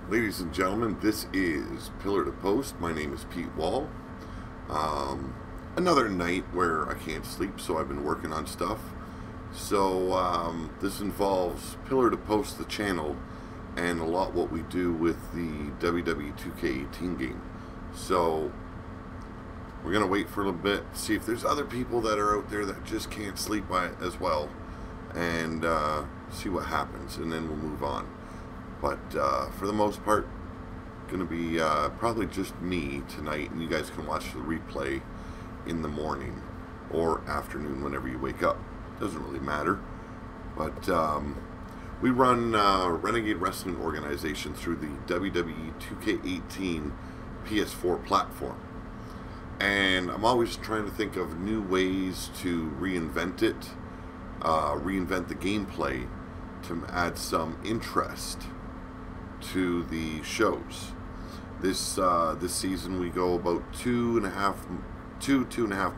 Ladies and gentlemen, this is Pillar to Post. My name is Pete Wall. Another night where I can't sleep, so I've been working on stuff. So this involves Pillar to Post, the channel, and a lot what we do with the WWE 2K18 game. So we're going to wait for a little bit, see if there's other people that are out there that just can't sleep as well, and see what happens, and then we'll move on. But for the most part, going to be probably just me tonight, and you guys can watch the replay in the morning or afternoon whenever you wake up. Doesn't really matter. But we run Renegade Wrestling Organization through the WWE 2K18 PS4 platform. And I'm always trying to think of new ways to reinvent it, reinvent the gameplay to add some interest to the shows. This season we go about two and a half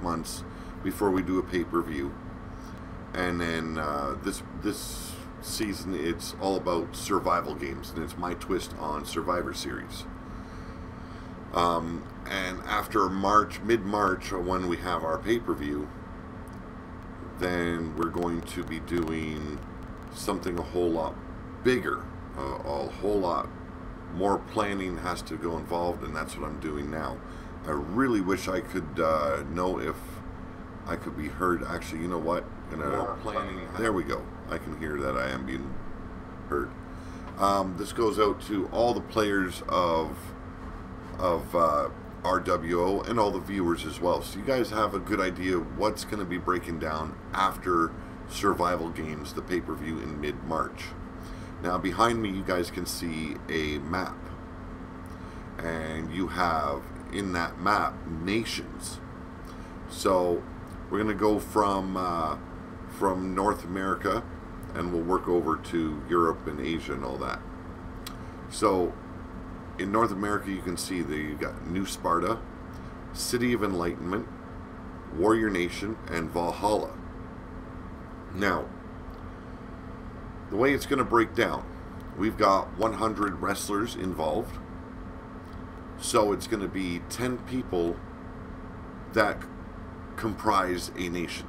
months before we do a pay-per-view, and then this season it's all about survival games, and it's my twist on Survivor Series. And after mid-March, when we have our pay-per-view, then we're going to be doing something a whole lot bigger. A whole lot more planning has to go involved, and that's what I'm doing now. I really wish I could know if I could be heard. Actually, you know what? Planning. There we go. I can hear that I am being heard. This goes out to all the players of RWO and all the viewers as well. So you guys have a good idea of what's going to be breaking down after Survival Games, the pay-per-view in mid-March. Now behind me you guys can see a map, and you have in that map nations. So we're going to go from North America, and we'll work over to Europe and Asia and all that. So in North America you can see that you got New Sparta, City of Enlightenment, Warrior Nation, and Valhalla. Now the way it's going to break down, we've got 100 wrestlers involved. So it's going to be 10 people that comprise a nation.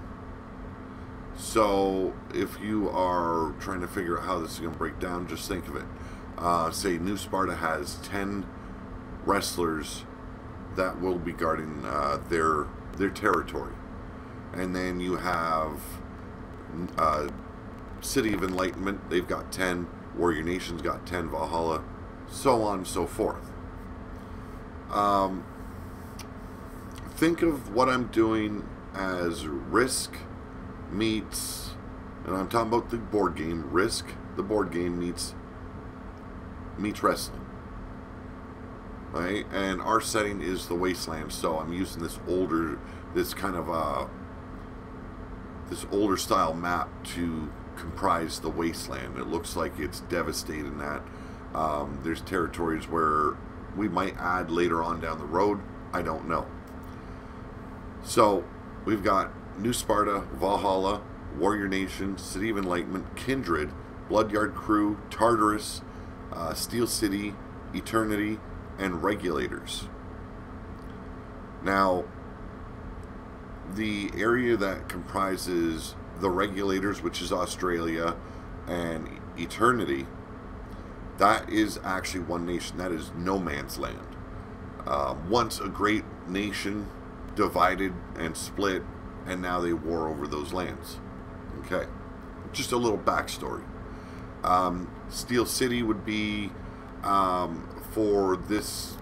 So if you are trying to figure out how this is going to break down, just think of it. Say New Sparta has 10 wrestlers that will be guarding their territory. And then you have City of Enlightenment, they've got 10, Warrior Nation's got 10, Valhalla, so on and so forth. Think of what I'm doing as Risk meets, and I'm talking about the board game, Risk, the board game meets wrestling. Right? And our setting is the Wasteland, so I'm using this older style map to comprise the Wasteland. It looks like it's devastated in that there's territories where we might add later on down the road. I don't know. So we've got New Sparta, Valhalla, Warrior Nation, City of Enlightenment, Kindred, Bloodyard Crew, Tartarus, Steel City, Eternity, and Regulators. Now the area that comprises the Regulators, which is Australia, and Eternity, that is actually one nation. That is no man's land. Once a great nation divided and split, and now they war over those lands. Okay, just a little backstory. Steel City would be, for this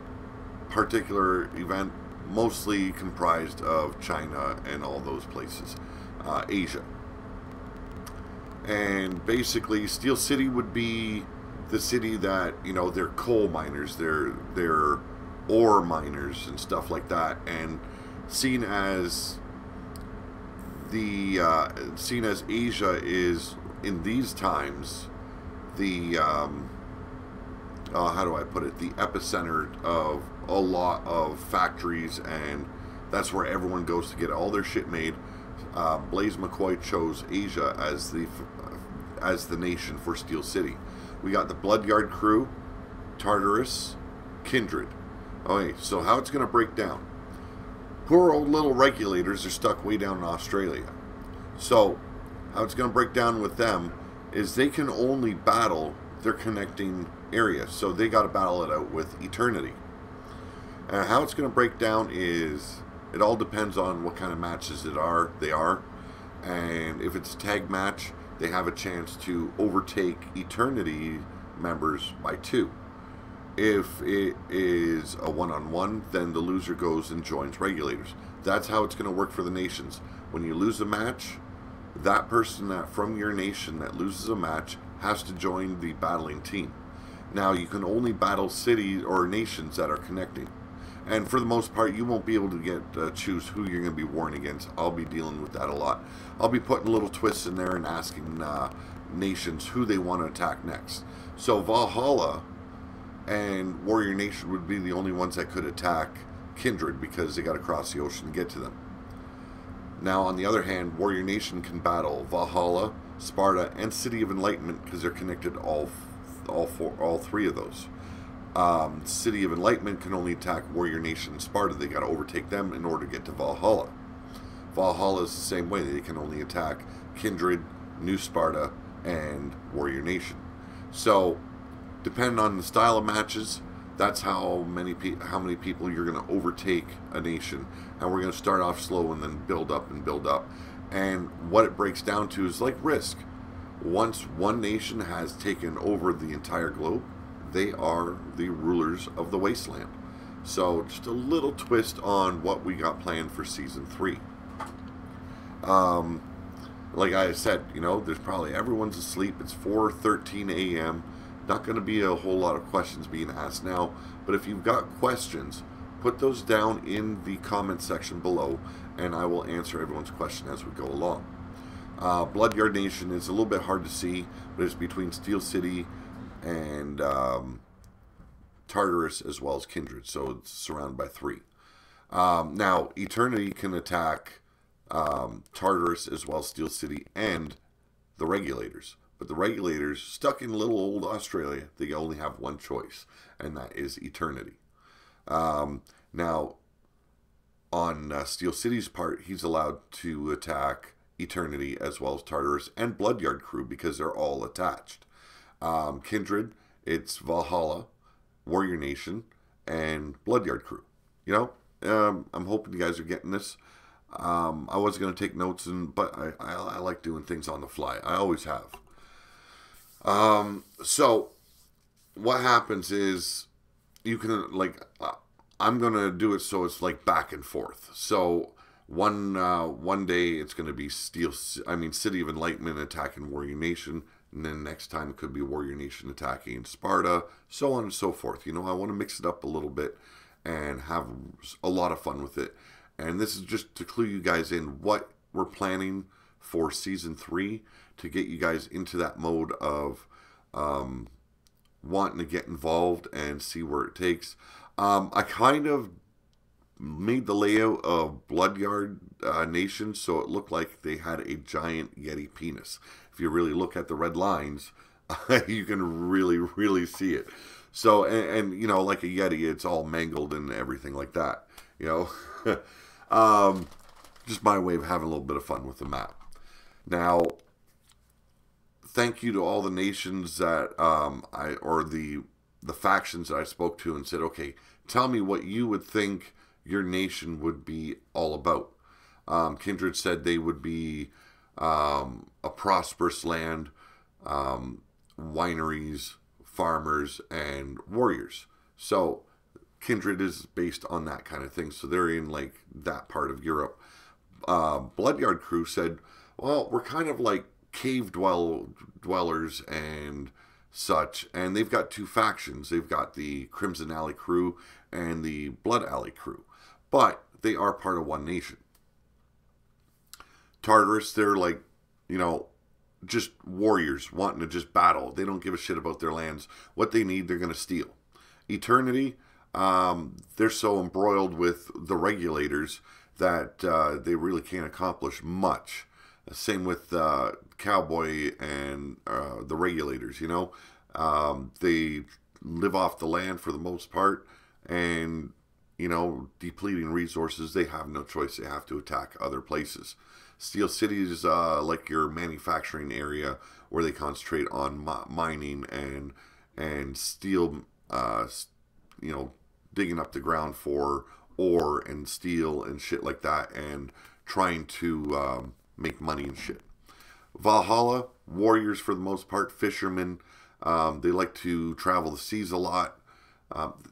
particular event, mostly comprised of China and all those places, Asia. And basically Steel City would be the city that, you know, they're coal miners, they're ore miners and stuff like that, and seen as Asia is in these times the how do I put it, the epicenter of a lot of factories, and that's where everyone goes to get all their shit made. Blaze McCoy chose Asia as the nation for Steel City. We got the Bloodyard Crew, Tartarus, Kindred. Okay, so how it's going to break down. Poor old little regulators are stuck way down in Australia. So, how it's going to break down with them is they can only battle their connecting area. So they got to battle it out with Eternity. And how it's going to break down is it all depends on what kind of matches they are. And if it's a tag match, they have a chance to overtake Eternity members by 2. If it is a one-on-one, then the loser goes and joins regulators. That's how it's going to work for the nations. When you lose a match, that person that from your nation that loses a match has to join the battling team. Now, you can only battle cities or nations that are connecting. And for the most part, you won't be able to choose who you're going to be warring against. I'll be dealing with that a lot. I'll be putting little twists in there and asking nations who they want to attack next. So Valhalla and Warrior Nation would be the only ones that could attack Kindred because they got to cross the ocean to get to them. Now, on the other hand, Warrior Nation can battle Valhalla, Sparta, and City of Enlightenment because they're connected to all 3 of those. City of Enlightenment can only attack Warrior Nation and Sparta. They got to overtake them in order to get to Valhalla. Valhalla is the same way. They can only attack Kindred, New Sparta, and Warrior Nation. So, depending on the style of matches, that's how many people you're going to overtake a nation. And we're going to start off slow and then build up and build up. And what it breaks down to is like Risk. Once one nation has taken over the entire globe, they are the rulers of the wasteland. So just a little twist on what we got planned for Season 3. Like I said, there's probably everyone's asleep. It's 4:13 a.m. Not going to be a whole lot of questions being asked now, but if you've got questions, put those down in the comment section below, and I will answer everyone's question as we go along. Bloodyard Nation is a little bit hard to see, but it's between Steel City and Tartarus as well as Kindred, so it's surrounded by 3. Now, Eternity can attack Tartarus as well as Steel City and the Regulators. But the Regulators, stuck in little old Australia, they only have one choice, and that is Eternity. Now, on Steel City's part, he's allowed to attack Eternity as well as Tartarus and Bloodyard Crew because they're all attached. Kindred, it's Valhalla, Warrior Nation, and Bloodyard Crew. I'm hoping you guys are getting this. I was going to take notes, but I like doing things on the fly. I always have. So what happens is you can I'm going to do it so it's like back and forth. So one day it's going to be City of Enlightenment attacking Warrior Nation, and then next time it could be Warrior Nation attacking Sparta, so on and so forth. I want to mix it up a little bit and have a lot of fun with it. And this is just to clue you guys in what we're planning for Season 3 to get you guys into that mode of wanting to get involved and see where it takes. I kind of made the layout of Bloodyard Nation so it looked like they had a giant Yeti penis. If you really look at the red lines, you can really, really see it. So, and like a Yeti, it's all mangled and everything like that. Just my way of having a little bit of fun with the map. Now, thank you to all the nations that the factions that I spoke to and said, okay, tell me what you would think your nation would be all about. Kindred said they would be a prosperous land, wineries, farmers, and warriors. So Kindred is based on that kind of thing. So they're in that part of Europe. Bloodyard Crew said, well, we're kind of like cave dwellers and such. And they've got 2 factions. They've got the Crimson Alley Crew and the Blood Alley Crew. But they are part of one nation. Tartarus, they're just warriors wanting to just battle. They don't give a shit about their lands. What they need, they're going to steal. Eternity, they're so embroiled with the Regulators that they really can't accomplish much. Same with Cowboy and the Regulators, they live off the land for the most part, and depleting resources. They have no choice. They have to attack other places. Steel City is like your manufacturing area where they concentrate on mining and steel, digging up the ground for ore and steel and shit like that, and trying to make money and shit. Valhalla, warriors for the most part, fishermen. They like to travel the seas a lot.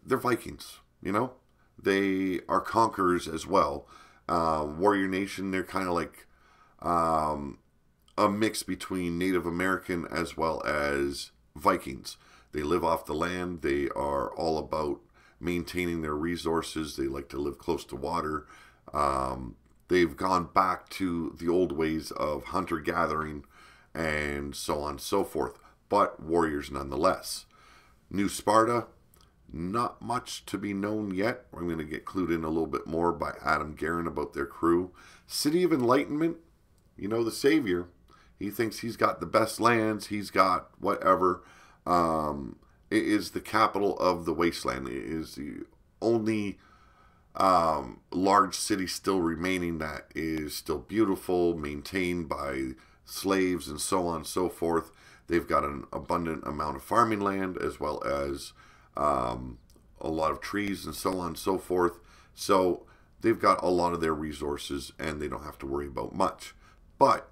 They're Vikings, They are conquerors as well. Warrior Nation, they're kind of like a mix between Native American as well as Vikings. They live off the land. They are all about maintaining their resources. They like to live close to water. They've gone back to the old ways of hunter-gathering and so on and so forth, but warriors nonetheless. New Sparta, not much to be known yet. I'm going to get clued in a little bit more by Adam Guerin about their crew. City of Enlightenment, the savior. He thinks he's got the best lands. He's got whatever. It is the capital of the wasteland. It is the only large city still remaining that is still beautiful, maintained by slaves and so on and so forth. They've got an abundant amount of farming land as well as a lot of trees and so on and so forth. So they've got a lot of their resources and they don't have to worry about much. But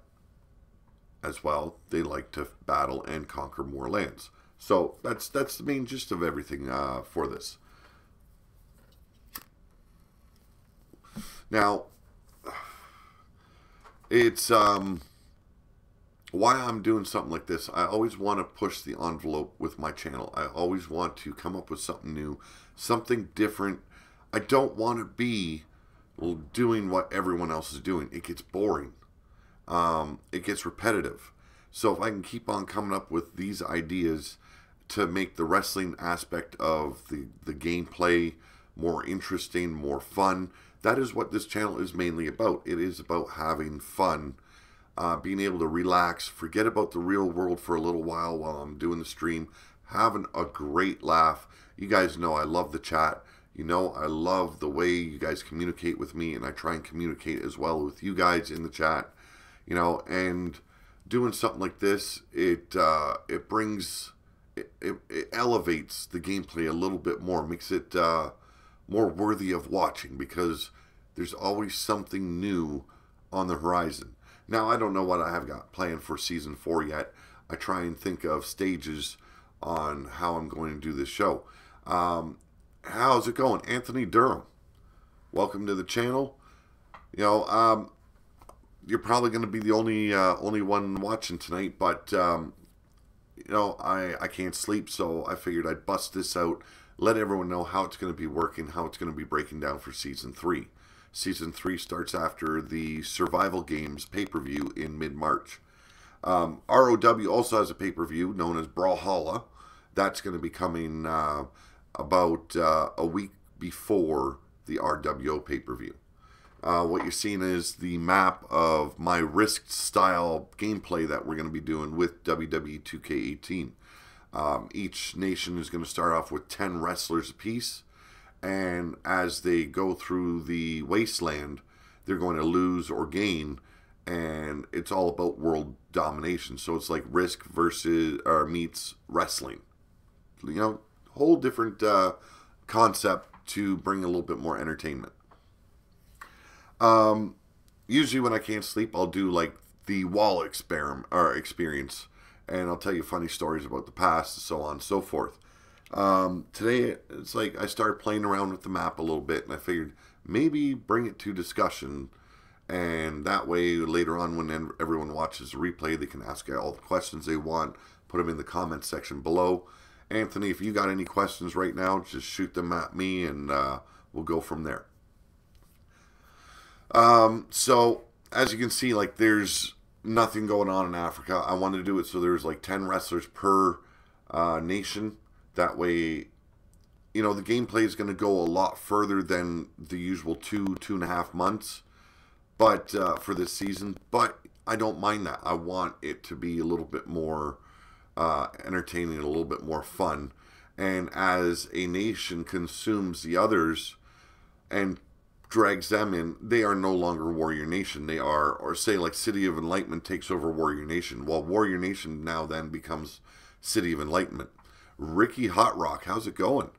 as well, they like to battle and conquer more lands. So that's the main gist of everything for this. Now, it's why I'm doing something like this. I always want to push the envelope with my channel. I always want to come up with something new, something different. I don't want to be doing what everyone else is doing. It gets boring. It gets repetitive. So if I can keep on coming up with these ideas to make the wrestling aspect of the gameplay more interesting, more fun, that is what this channel is mainly about. It is about having fun, being able to relax, forget about the real world for a little while I'm doing the stream, having a great laugh. You guys know I love the chat. I love the way you guys communicate with me, and I try and communicate as well with you guys in the chat. And doing something like this, it elevates the gameplay a little bit more, makes it more worthy of watching, because there's always something new on the horizon. Now, I don't know what I have got planned for Season 4 yet. I try and think of stages on how I'm going to do this show. How's it going? Anthony Durham, welcome to the channel. You're probably going to be the only one watching tonight, but I can't sleep, so I figured I'd bust this out, let everyone know how it's going to be working, how it's going to be breaking down for Season 3. Season 3 starts after the Survival Games pay-per-view in mid-March. ROW also has a pay-per-view known as Brawlhalla. That's going to be coming about a week before the RWO pay-per-view. What you're seeing is the map of my Risk style gameplay that we're going to be doing with WWE 2K18. Each nation is going to start off with 10 wrestlers apiece, and as they go through the wasteland, they're going to lose or gain, and it's all about world domination. So it's like Risk versus meets wrestling. Whole different concept to bring a little bit more entertainment. Usually when I can't sleep, I'll do like the wall experience, and I'll tell you funny stories about the past and so on and so forth. Today, it's like I started playing around with the map a little bit, and I figured maybe bring it to discussion, and that way later on when everyone watches the replay, they can ask all the questions they want, put them in the comments section below. Anthony, if you got any questions right now, just shoot them at me, and we'll go from there. So as you can see, like, there's nothing going on in Africa. I wanted to do it so there's like 10 wrestlers per nation. That way, the gameplay is going to go a lot further than the usual 2.5 months, but for this season. But I don't mind that. I want it to be a little bit more entertaining, a little bit more fun. And as a nation consumes the others and drags them in, they are no longer Warrior Nation. They are, or say like City of Enlightenment takes over Warrior Nation. Well, Warrior Nation now then becomes City of Enlightenment. Ricky Hot Rock, how's it going?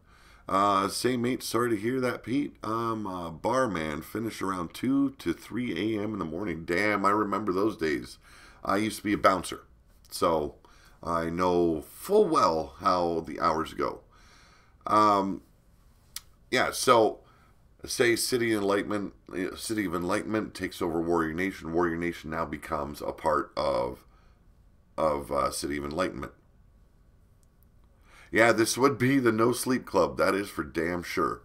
Say, mate, sorry to hear that, Pete. Barman, finished around 2 to 3 a.m. in the morning. Damn, I remember those days. I used to be a bouncer, so I know full well how the hours go. Yeah, so say City of Enlightenment takes over Warrior Nation. Warrior Nation now becomes a part of City of Enlightenment. Yeah, this would be the No Sleep Club. That is for damn sure.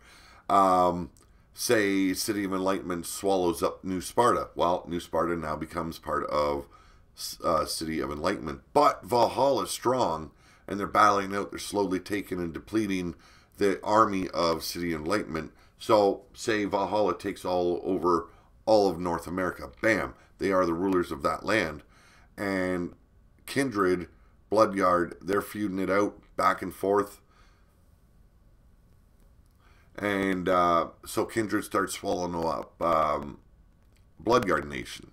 Say City of Enlightenment swallows up New Sparta. Well, New Sparta now becomes part of City of Enlightenment. But Valhalla is strong, and they're battling out. They're slowly taking and depleting the army of City of Enlightenment. So, say Valhalla takes all over all of North America. Bam! They are the rulers of that land. And Kindred, Bloodyard, they're feuding it out back and forth. And so Kindred starts swallowing up Bloodyard Nation.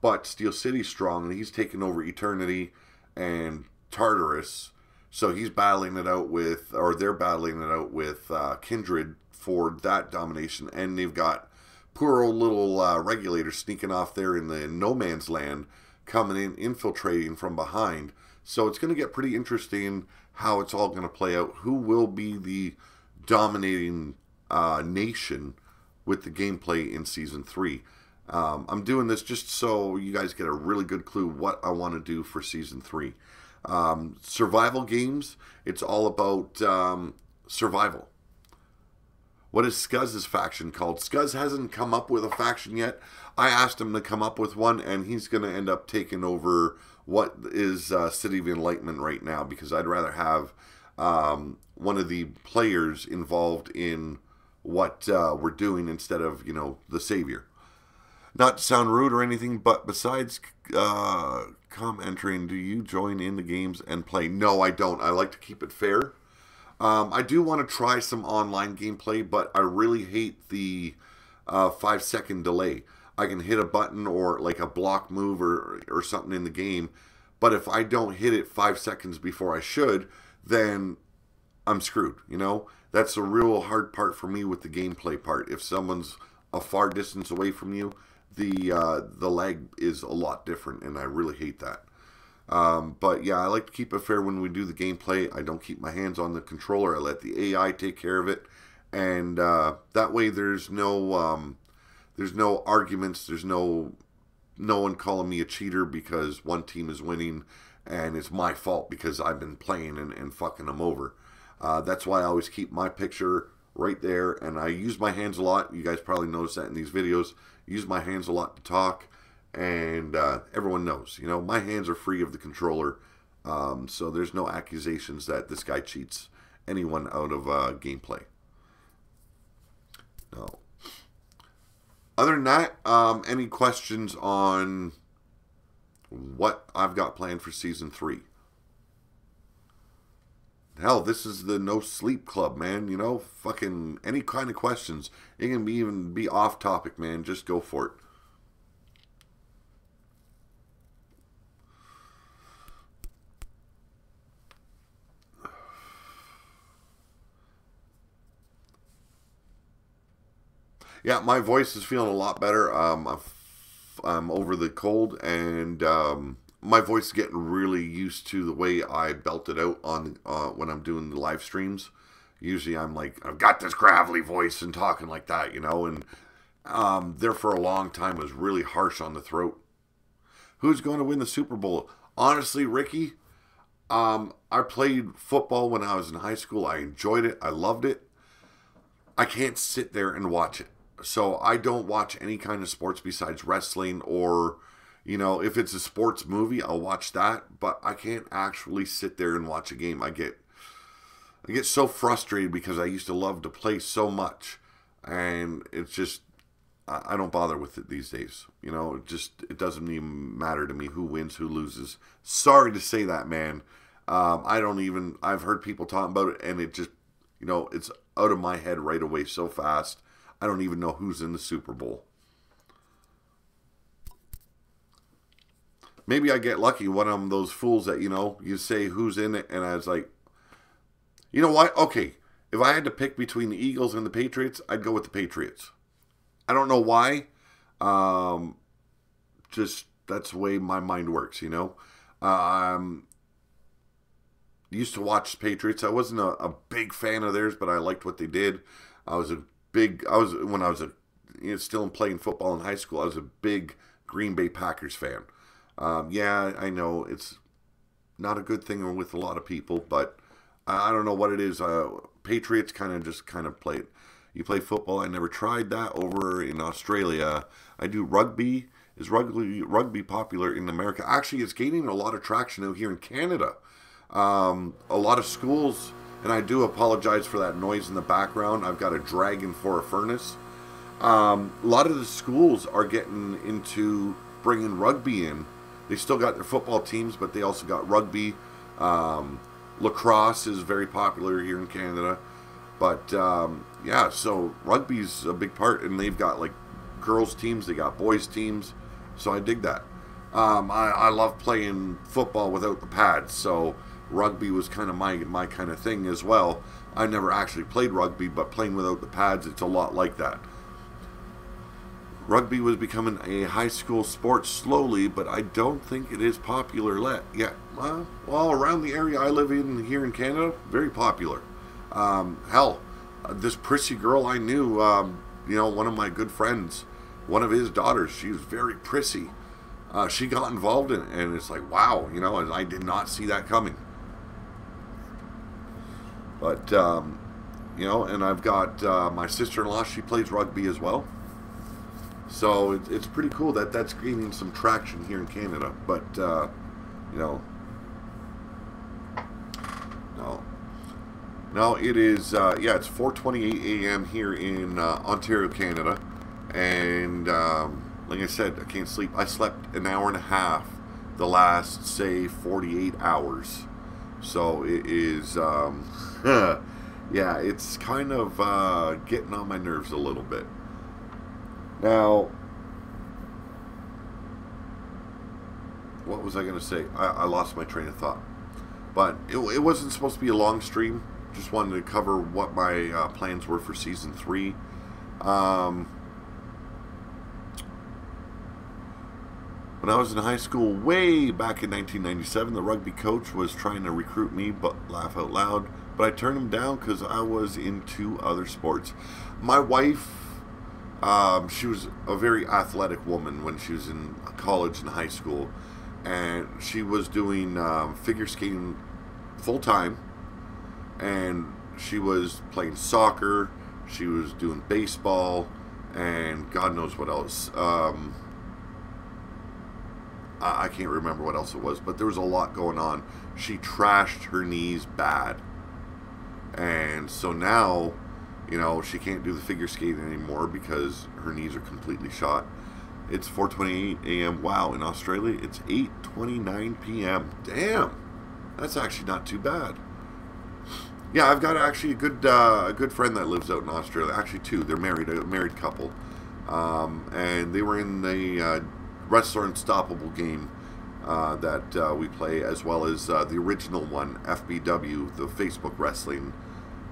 But Steel City's strong, and he's taking over Eternity and Tartarus. So he's battling it out with, or they're battling it out with Kindred for that domination. And they've got poor old little regulators sneaking off there in the no man's land, coming in, infiltrating from behind. So it's going to get pretty interesting how it's all going to play out. Who will be the dominating nation with the gameplay in Season 3? I'm doing this just so you guys get a really good clue what I want to do for Season 3. Survival games, it's all about survival. What is Scuzz's faction called? Scuzz hasn't come up with a faction yet. I asked him to come up with one, and he's going to end up taking over what is City of Enlightenment right now, because I'd rather have one of the players involved in what we're doing instead of, you know, the savior. Not to sound rude or anything, but besides entering, do you join in the games and play? No, I don't. I like to keep it fair. I do want to try some online gameplay, but I really hate the 5-second delay. I can hit a button or like a block move or something in the game, but if I don't hit it 5 seconds before I should, then I'm screwed, you know? That's a real hard part for me with the gameplay part. If someone's a far distance away from you, the lag is a lot different, and I really hate that. But yeah, I like to keep it fair when we do the gameplay. I don't keep my hands on the controller. I let the AI take care of it, and that way there's no arguments. There's no one calling me a cheater because one team is winning and it's my fault because I've been playing and fucking them over. That's why I always keep my picture right there, and I use my hands a lot. You guys probably noticed that in these videos. I use my hands a lot to talk, and everyone knows, you know, my hands are free of the controller, so there's no accusations that this guy cheats anyone out of gameplay. No. Other than that, any questions on what I've got planned for Season 3? Hell, this is the No Sleep Club, man. You know, fucking any kind of questions. It can even be off topic, man. Just go for it. Yeah, my voice is feeling a lot better. I'm over the cold, and my voice is getting really used to the way I belt it out on when I'm doing the live streams. Usually I'm like, I've got this gravelly voice and talking like that, you know, and there for a long time was really harsh on the throat. Who's going to win the Super Bowl? Honestly, Ricky, I played football when I was in high school. I enjoyed it. I loved it. I can't sit there and watch it. So I don't watch any kind of sports besides wrestling, or, you know, if it's a sports movie, I'll watch that, but I can't actually sit there and watch a game. I get so frustrated because I used to love to play so much, and it's just, I don't bother with it these days. You know, it doesn't even matter to me who wins, who loses. Sorry to say that, man. I've heard people talking about it, and it just, it's out of my head right away so fast. I don't even know who's in the Super Bowl. Maybe I get lucky, one of those fools that, you say who's in it, and I was like, you know what? Okay, if I had to pick between the Eagles and the Patriots, I'd go with the Patriots. I don't know why. Just that's the way my mind works, Used to watch the Patriots. I wasn't a big fan of theirs, but I liked what they did. When I was still playing football in high school, I was a big Green Bay Packers fan. Yeah, I know it's not a good thing with a lot of people, but I don't know what it is. Patriots kind of play it. You play football. I never tried that over in Australia. I do rugby. Is rugby popular in America? Actually, it's gaining a lot of traction out here in Canada. A lot of schools, and I do apologize for that noise in the background. I've got a dragon for a furnace. A lot of the schools are getting into bringing rugby in. They still got their football teams, but they also got rugby. Lacrosse is very popular here in Canada. But, yeah, so rugby's a big part, and they've got, like, girls' teams, they got boys' teams, so I dig that. I love playing football without the pads, so rugby was kind of my kind of thing as well. I never actually played rugby, but playing without the pads, it's a lot like that. Rugby was becoming a high school sport slowly, but I don't think it is popular yet. Well, around the area I live in here in Canada, very popular. Hell, this prissy girl I knew, one of my good friends, one of his daughters, she was very prissy. She got involved in it, and it's like, wow, and I did not see that coming. But, and I've got my sister-in-law, she plays rugby as well. So it's pretty cool that's gaining some traction here in Canada. But, no, it is, it's 4:28 a.m. here in Ontario, Canada. And, like I said, I can't sleep. I slept an hour and a half the last, say, 48 hours. So it is, yeah, it's kind of getting on my nerves a little bit. Now, what was I going to say? I lost my train of thought. But it wasn't supposed to be a long stream. Just wanted to cover what my plans were for Season 3. When I was in high school, way back in 1997, the rugby coach was trying to recruit me, but laugh out loud. But I turned him down because I was into other sports. My wife, she was a very athletic woman when she was in college and high school. And she was doing figure skating full-time. And she was playing soccer. She was doing baseball. And God knows what else. I can't remember what else it was, but there was a lot going on. She trashed her knees bad. And so now, she can't do the figure skating anymore because her knees are completely shot. It's 4:28 a.m. Wow, in Australia, it's 8:29 p.m. Damn, that's actually not too bad. Yeah, I've got actually a good friend that lives out in Australia. Actually, two. They're married, a married couple. And they were in the Wrestler Unstoppable game that we play, as well as the original one, FBW, the Facebook Wrestling,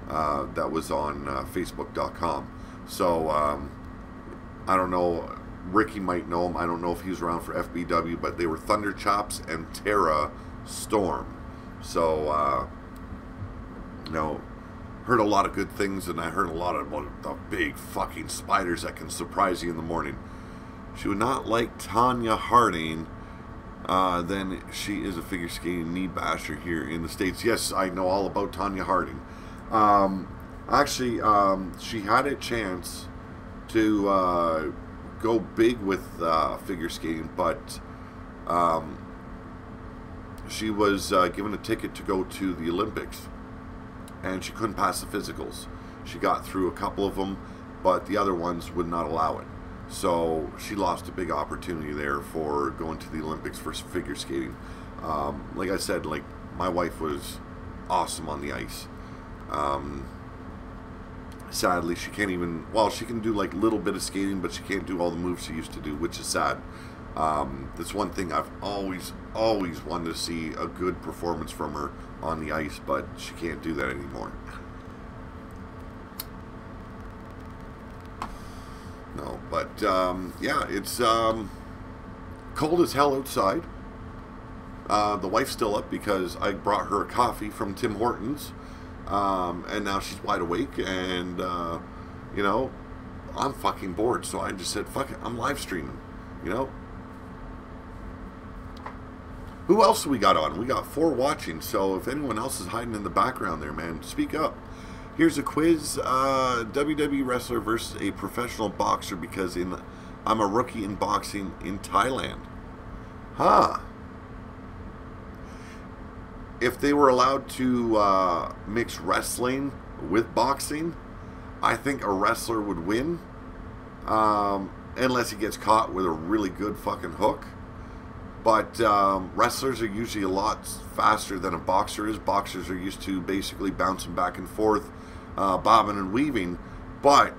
that was on Facebook.com. So, I don't know, Ricky might know him. I don't know if he was around for FBW, but they were Thunder Chops and Terra Storm. So, heard a lot of good things, and I heard a lot about the big fucking spiders that can surprise you in the morning. She would not like Tanya Harding, then she is a figure skating knee basher here in the States. Yes, I know all about Tanya Harding. Actually, she had a chance to go big with figure skating, but she was given a ticket to go to the Olympics, and she couldn't pass the physicals. She got through a couple of them, but the other ones would not allow it. So she lost a big opportunity there for going to the Olympics for figure skating. Like I said, like my wife was awesome on the ice. Sadly, she can't even, well, she can do like a little bit of skating, but she can't do all the moves she used to do, which is sad. That's one thing I've always wanted to see, a good performance from her on the ice, but she can't do that anymore. No, but yeah, it's cold as hell outside. The wife's still up because I brought her a coffee from Tim Hortons, and now she's wide awake, and you know, I'm fucking bored, so I just said, fuck it, I'm live streaming, you know. Who else we got on? We got 4 watching, so if anyone else is hiding in the background there, man, speak up. Here's a quiz. WWE wrestler versus a professional boxer, because I'm a rookie in boxing in Thailand. Huh. If they were allowed to mix wrestling with boxing, I think a wrestler would win. Unless he gets caught with a really good fucking hook. But wrestlers are usually a lot faster than a boxer is. Boxers are used to basically bouncing back and forth, bobbing and weaving. But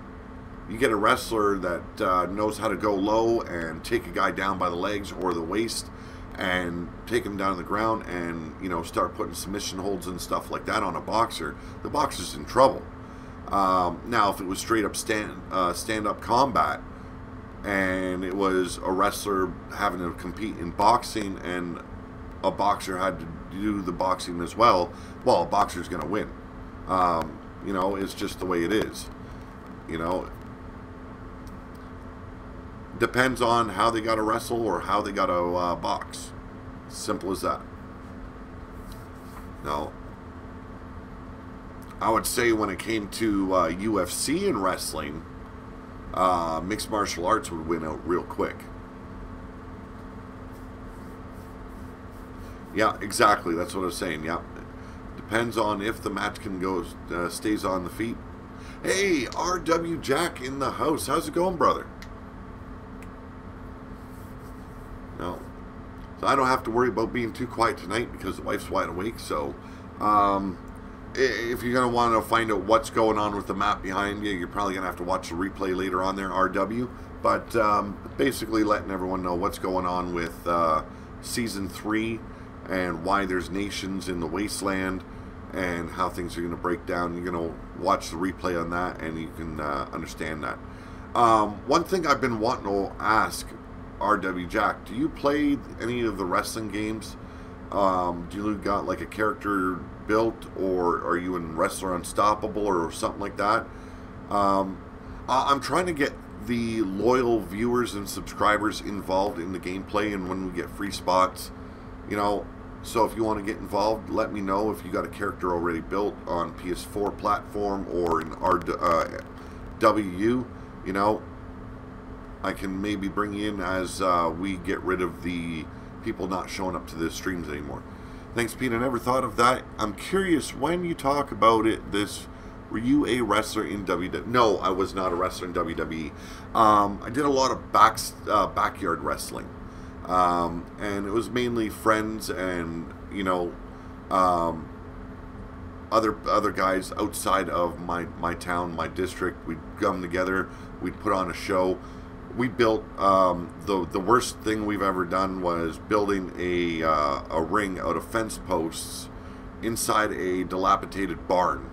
you get a wrestler that knows how to go low and take a guy down by the legs or the waist and take him down to the ground and, you know, start putting submission holds and stuff like that on a boxer. The boxer's in trouble. Now, if it was straight up stand-up combat, and it was a wrestler having to compete in boxing and a boxer had to do the boxing as well, a boxer's going to win. You know, it's just the way it is. You know, depends on how they got to wrestle or how they got to box. Simple as that. No. I would say when it came to UFC and wrestling, mixed martial arts would win out real quick. Yeah, exactly. That's what I was saying. Yeah, depends on if the match can go stays on the feet. Hey, RW Jack in the house. How's it going, brother? No, so I don't have to worry about being too quiet tonight because the wife's wide awake. So, if you're going to want to find out what's going on with the map behind you, you're probably going to have to watch the replay later on there, RW. But basically letting everyone know what's going on with Season 3 and why there's nations in the wasteland and how things are going to break down. You're going to watch the replay on that and you can understand that. One thing I've been wanting to ask RW Jack, do you play any of the wrestling games? Do you got like a character built, or are you in Wrestler Unstoppable or something like that? I'm trying to get the loyal viewers and subscribers involved in the gameplay, and when we get free spots, you know, so if you want to get involved, let me know if you got a character already built on PS4 platform or in RW, you know, I can maybe bring you in as we get rid of the people not showing up to the streams anymore. Thanks, Pete. I never thought of that. I'm curious, when you talk about it, were you a wrestler in WWE? No, I was not a wrestler in WWE. I did a lot of backyard wrestling. And it was mainly friends and, you know, other guys outside of my town, my district. We'd come together. We'd put on a show. We built, the worst thing we've ever done was building a ring out of fence posts inside a dilapidated barn.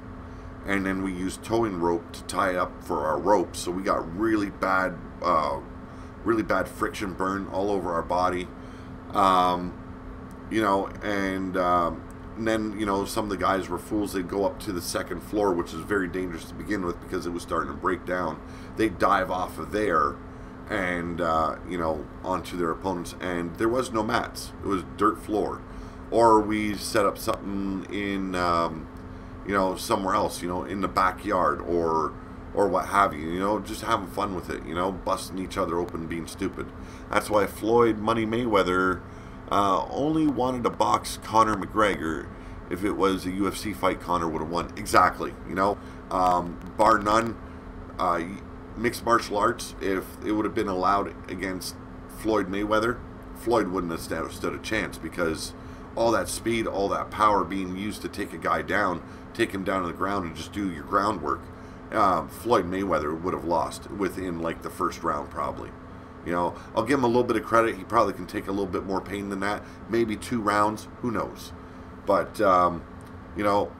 And then we used towing rope to tie up for our ropes. So we got really bad friction burn all over our body. You know, and then, you know, some of the guys were fools. They'd go up to the second floor, which is very dangerous to begin with because it was starting to break down. They'd dive off of there and, you know, onto their opponents. And there was no mats. It was dirt floor. Or we set up something in, you know, somewhere else, you know, in the backyard or what have you, you know, just having fun with it, you know, busting each other open, being stupid. That's why Floyd Money Mayweather only wanted to box Conor McGregor. If it was a UFC fight, Conor would have won. Exactly, you know, bar none. Mixed martial arts, if it would have been allowed against Floyd Mayweather, Floyd wouldn't have stood a chance because all that speed, all that power being used to take a guy down, take him down to the ground and just do your groundwork. Floyd Mayweather would have lost within like the first round probably. You know, I'll give him a little bit of credit. He probably can take a little bit more pain than that. Maybe 2 rounds. Who knows? But, you know,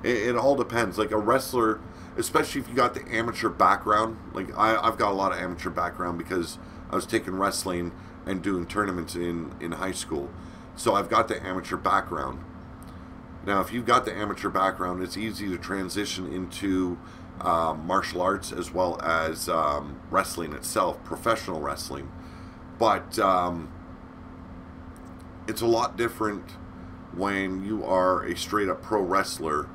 it all depends. Like a wrestler, especially if you got the amateur background. Like I've got a lot of amateur background because I was taking wrestling and doing tournaments in high school. So I've got the amateur background. Now, if you've got the amateur background, it's easy to transition into martial arts as well as wrestling itself, professional wrestling. But it's a lot different when you are a straight up pro wrestler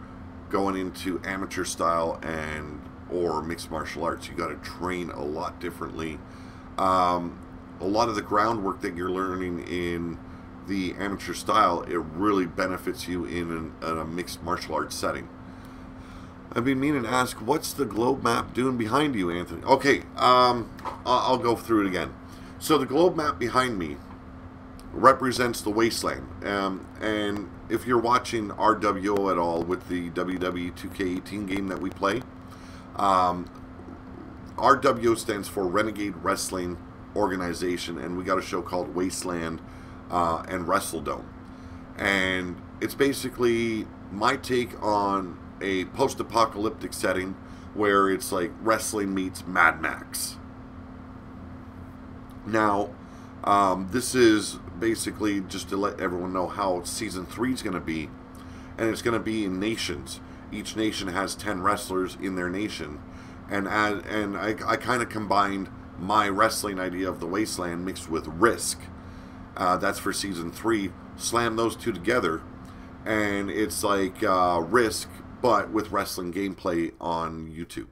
going into amateur style and or mixed martial arts. You got to train a lot differently. A lot of the groundwork that you're learning in the amateur style, it really benefits you in a mixed martial arts setting. I've been meaning to ask, what's the globe map doing behind you, Anthony? Okay, I'll go through it again. So the globe map behind me represents the wasteland. And if you're watching RWO at all with the WWE 2K18 game that we play, RWO stands for Renegade Wrestling Organization, and we got a show called Wasteland and WrestleDome. And it's basically my take on a post-apocalyptic setting where it's like wrestling meets Mad Max. Now, this is basically just to let everyone know how Season 3 is going to be. And it's going to be in nations. Each nation has 10 wrestlers in their nation. And I kind of combined my wrestling idea of the Wasteland mixed with Risk. That's for Season 3. Slam those two together. And it's like Risk, but with wrestling gameplay on YouTube.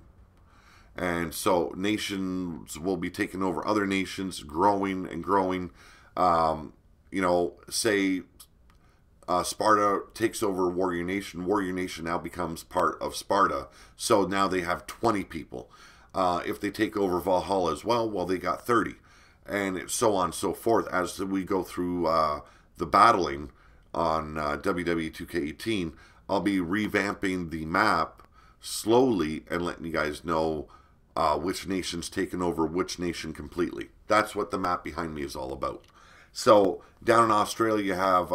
And so nations will be taking over other nations, growing and growing. You know, say Sparta takes over Warrior Nation. Warrior Nation now becomes part of Sparta. So now they have 20 people. If they take over Valhalla as well, well, they got 30. And so on and so forth as we go through the battling on WWE 2K18. I'll be revamping the map slowly and letting you guys know which nation's taken over which nation completely. That's what the map behind me is all about. So down in Australia you have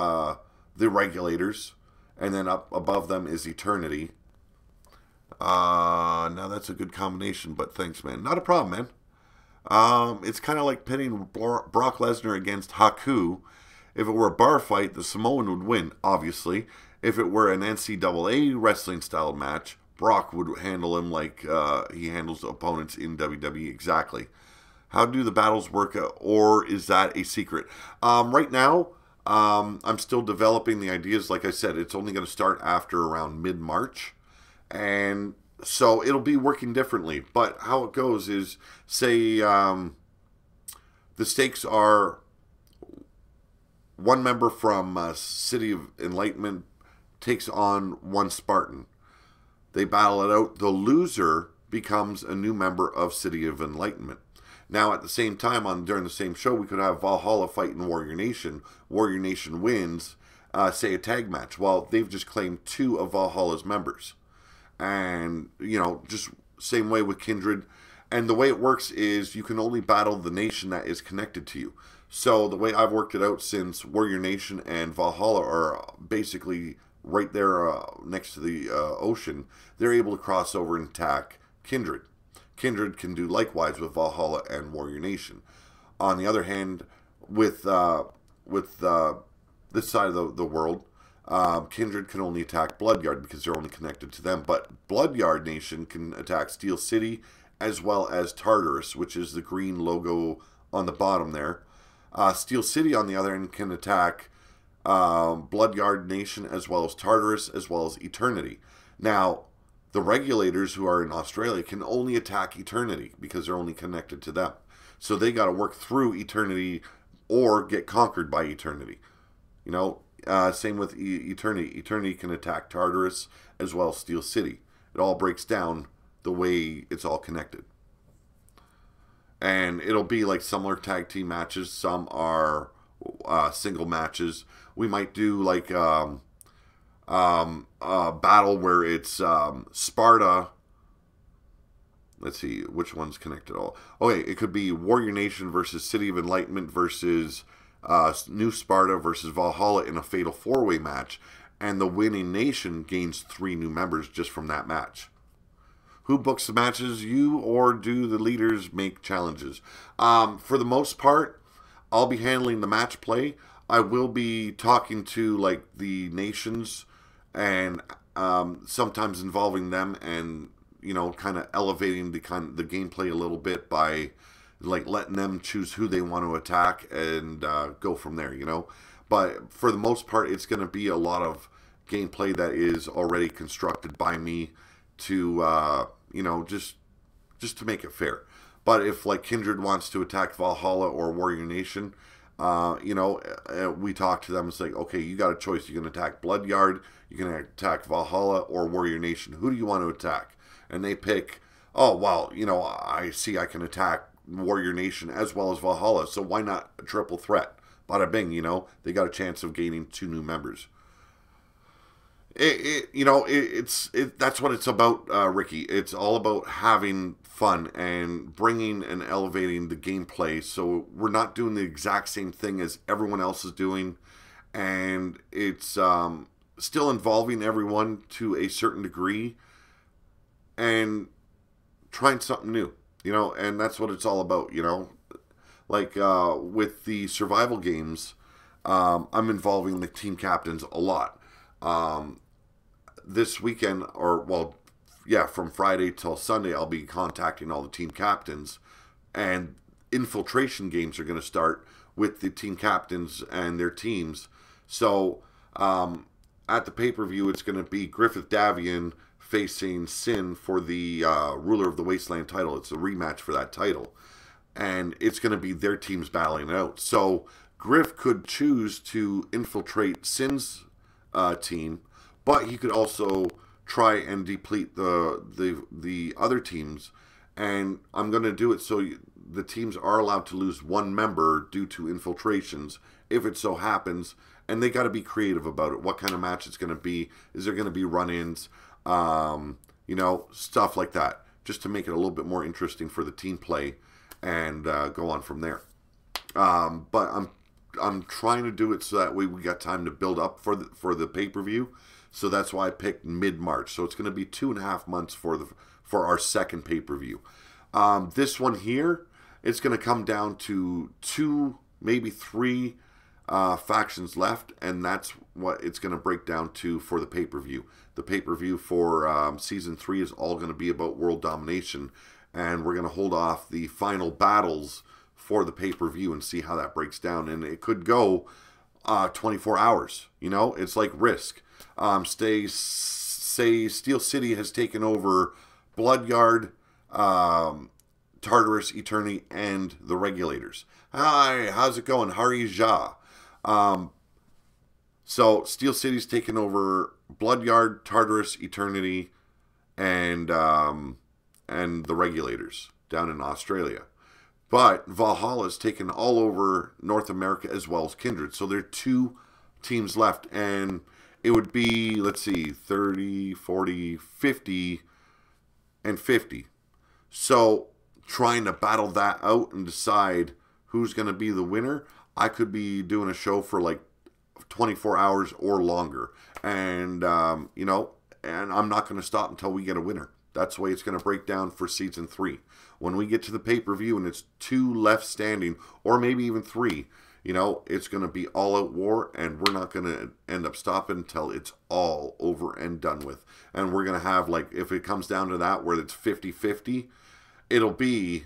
the Regulators, and then up above them is Eternity. Now that's a good combination, but thanks, man. Not a problem, man. It's kind of like pitting Brock Lesnar against Haku. If it were a bar fight, the Samoan would win, obviously. If it were an NCAA wrestling style match, Brock would handle him like he handles opponents in WWE. Exactly. How do the battles work, or is that a secret? Right now, I'm still developing the ideas. Like I said, it's only going to start after around mid-March. And so it'll be working differently. But how it goes is, say, the stakes are one member from City of Enlightenment takes on one Spartan. They battle it out. The loser becomes a new member of City of Enlightenment. Now, at the same time, during the same show, we could have Valhalla fighting Warrior Nation. Warrior Nation wins, say, a tag match. Well, they've just claimed 2 of Valhalla's members. And, you know, just same way with Kindred. And the way it works is you can only battle the nation that is connected to you. So the way I've worked it out, since Warrior Nation and Valhalla are basically right there next to the ocean, they're able to cross over and attack Kindred. Kindred can do likewise with Valhalla and Warrior Nation. On the other hand, with this side of the world, Kindred can only attack Bloodyard because they're only connected to them. But Bloodyard Nation can attack Steel City as well as Tartarus, which is the green logo on the bottom there. Steel City, on the other hand, can attack Bloodyard Nation as well as Tartarus as well as Eternity. Now, the Regulators, who are in Australia, can only attack Eternity because they're only connected to them. So they got to work through Eternity or get conquered by Eternity. You know, same with Eternity. Eternity can attack Tartarus as well as Steel City. It all breaks down the way it's all connected. And it'll be like similar tag team matches. Some are single matches. We might do like a battle where it's Sparta. Let's see, which one's connected all. Okay, it could be Warrior Nation versus City of Enlightenment versus New Sparta versus Valhalla in a fatal 4-way match. And the winning nation gains 3 new members just from that match. Who books the matches? You, or do the leaders make challenges? For the most part, I'll be handling the match play. I will be talking to like the nations and sometimes involving them and, you know, kind of elevating the gameplay a little bit by like letting them choose who they want to attack and go from there, you know. But for the most part, it's going to be a lot of gameplay that is already constructed by me to, you know, just to make it fair. But if like Kindred wants to attack Valhalla or Warrior Nation, you know, we talk to them and say, okay, you got a choice. You can attack Bloodyard, you can attack Valhalla or Warrior Nation. Who do you want to attack? And they pick, oh, well, you know, I see I can attack Warrior Nation as well as Valhalla, so why not a triple threat? Bada bing, you know, they got a chance of gaining 2 new members. You know, that's what it's about, Ricky. It's all about having fun and bringing and elevating the gameplay. So we're not doing the exact same thing as everyone else is doing, and it's still involving everyone to a certain degree and trying something new, you know. And that's what it's all about, you know. Like with the survival games, I'm involving the team captains a lot. This weekend, or well, yeah, from Friday till Sunday, I'll be contacting all the team captains, and infiltration games are going to start with the team captains and their teams. So at the pay-per-view, it's going to be Griffith Davion facing Sin for the Ruler of the Wasteland title. It's a rematch for that title, and it's going to be their teams battling it out. So Griff could choose to infiltrate Sin's team, but he could also try and deplete the other teams, and I'm going to do it so the teams are allowed to lose 1 member due to infiltrations if it so happens, and they got to be creative about it. What kind of match it's going to be? Is there going to be run-ins? You know, stuff like that, just to make it a little bit more interesting for the team play and go on from there. But I'm trying to do it so that way we got time to build up for the pay-per-view. So that's why I picked mid-March. So it's going to be 2.5 months for our second pay-per-view. This one here, it's going to come down to 2, maybe 3 factions left, and that's what it's going to break down to for the pay-per-view. The pay-per-view for Season 3 is all going to be about world domination, and we're going to hold off the final battles for the pay-per-view and see how that breaks down. And it could go 24 hours. You know, it's like Risk. Say Steel City has taken over Bloodyard, Tartarus, Eternity, and the Regulators. Hi, how's it going? Hari Ja. So Steel City's taken over Bloodyard, Tartarus, Eternity, and the Regulators down in Australia. But Valhalla's taken all over North America as well as Kindred. So there are 2 teams left, and it would be, let's see, 30, 40, 50, and 50. So trying to battle that out and decide who's going to be the winner, I could be doing a show for like 24 hours or longer. And, you know, and I'm not going to stop until we get a winner. That's the way it's going to break down for Season 3. When we get to the pay-per-view and it's 2 left standing, or maybe even 3, you know, it's going to be all-out war, and we're not going to end up stopping until it's all over and done with. And we're going to have, like, if it comes down to that, where it's 50-50, it'll be,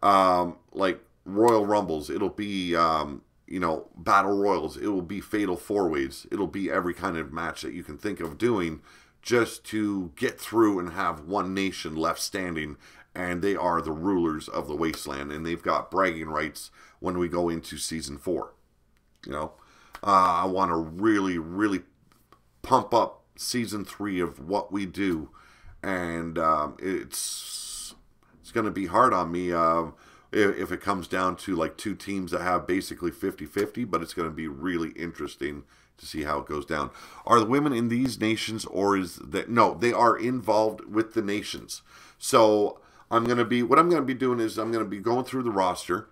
like, Royal Rumbles. It'll be, you know, Battle Royals. It will be Fatal 4-Ways. It'll be every kind of match that you can think of doing just to get through and have one nation left standing, and they are the rulers of the wasteland, and they've got bragging rights when we go into Season 4. You know, I want to really, really pump up Season 3 of what we do, and it's going to be hard on me. if it comes down to like two teams that have basically 50-50, but it's going to be really interesting to see how it goes down. Are the women in these nations, or is that no? They are involved with the nations. So what I'm going to be doing is I'm going to be going through the roster,